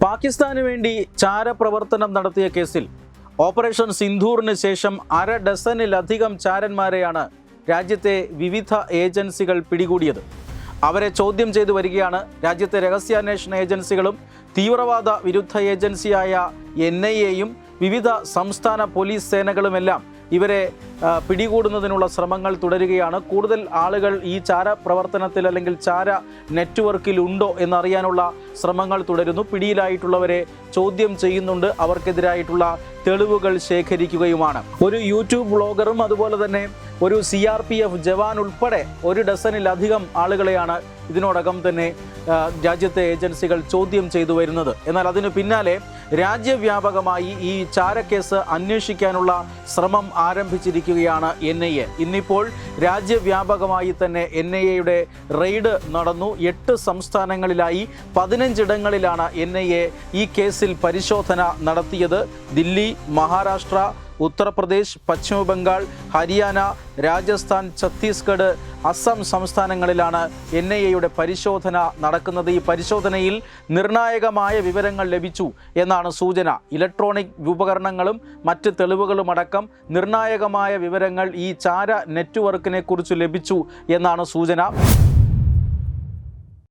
പാകിസ്ഥാന് വേണ്ടി ചാരപ്രവർത്തനം നടത്തിയ കേസിൽ ഓപ്പറേഷൻ സിന്ദൂറിന് ശേഷം 1/2 ഡസനിലധികം ചാരന്മാരെയാണ് രാജ്യത്തെ വിവിധ ഏജൻസികൾ പിടികൂടിയത്. അവരെ ചോദ്യം ചെയ്തു വരികയാണ്. രാജ്യത്തെ രഹസ്യാന്വേഷണ ഏജൻസികളും തീവ്രവാദ വിരുദ്ധ ഏജൻസിയായ NIA-യും വിവിധ സംസ്ഥാന പോലീസ് സേനകളുമെല്ലാം ഇവരെ പിടികൂടുന്നതിനുള്ള ശ്രമങ്ങൾ തുടരുകയാണ്. കൂടുതൽ ആളുകൾ ഈ ചാര പ്രവർത്തനത്തിൽ അല്ലെങ്കിൽ ചാര നെറ്റ്വർക്കിൽ ഉണ്ടോ എന്നറിയാനുള്ള ശ്രമങ്ങൾ തുടരുന്നു. പിടിയിലായിട്ടുള്ളവരെ ചോദ്യം ചെയ്യുന്നുണ്ട്, അവർക്കെതിരായിട്ടുള്ള തെളിവുകൾ ശേഖരിക്കുകയുമാണ്. ഒരു യൂട്യൂബ് വ്ളോഗറും അതുപോലെ തന്നെ ഒരു CRPF ജവാൻ ഉൾപ്പെടെ 1 ഡസനിലധികം ആളുകളെയാണ് ഇതിനോടകം തന്നെ രാജ്യത്തെ ഏജൻസികൾ ചോദ്യം ചെയ്തു വരുന്നത്. എന്നാൽ അതിനു പിന്നാലെ രാജ്യവ്യാപകമായി ഈ ചാരക്കേസ് അന്വേഷിക്കാനുള്ള ശ്രമം ആരംഭിച്ചിരിക്കുകയാണ് NIA. ഇന്നിപ്പോൾ രാജ്യവ്യാപകമായി തന്നെ NIA-യുടെ റെയ്ഡ് നടന്നു. 8 സംസ്ഥാനങ്ങളിലായി 15 ഇടങ്ങളിലാണ് NIA ഈ കേസിൽ പരിശോധന നടത്തിയത്. ദില്ലി, മഹാരാഷ്ട്ര, ഉത്തർപ്രദേശ്, പശ്ചിമ ബംഗാൾ, ഹരിയാന, രാജസ്ഥാൻ, ഛത്തീസ്ഗഡ്, അസം സംസ്ഥാനങ്ങളിലാണ് NIA-യുടെ പരിശോധന നടക്കുന്നത്. ഈ പരിശോധനയിൽ നിർണായകമായ വിവരങ്ങൾ ലഭിച്ചു എന്നാണ് സൂചന. ഇലക്ട്രോണിക് ഉപകരണങ്ങളും മറ്റ് തെളിവുകളുമടക്കം നിർണായകമായ വിവരങ്ങൾ ഈ ചാര നെറ്റ്വർക്കിനെ കുറിച്ച് ലഭിച്ചു എന്നാണ് സൂചന.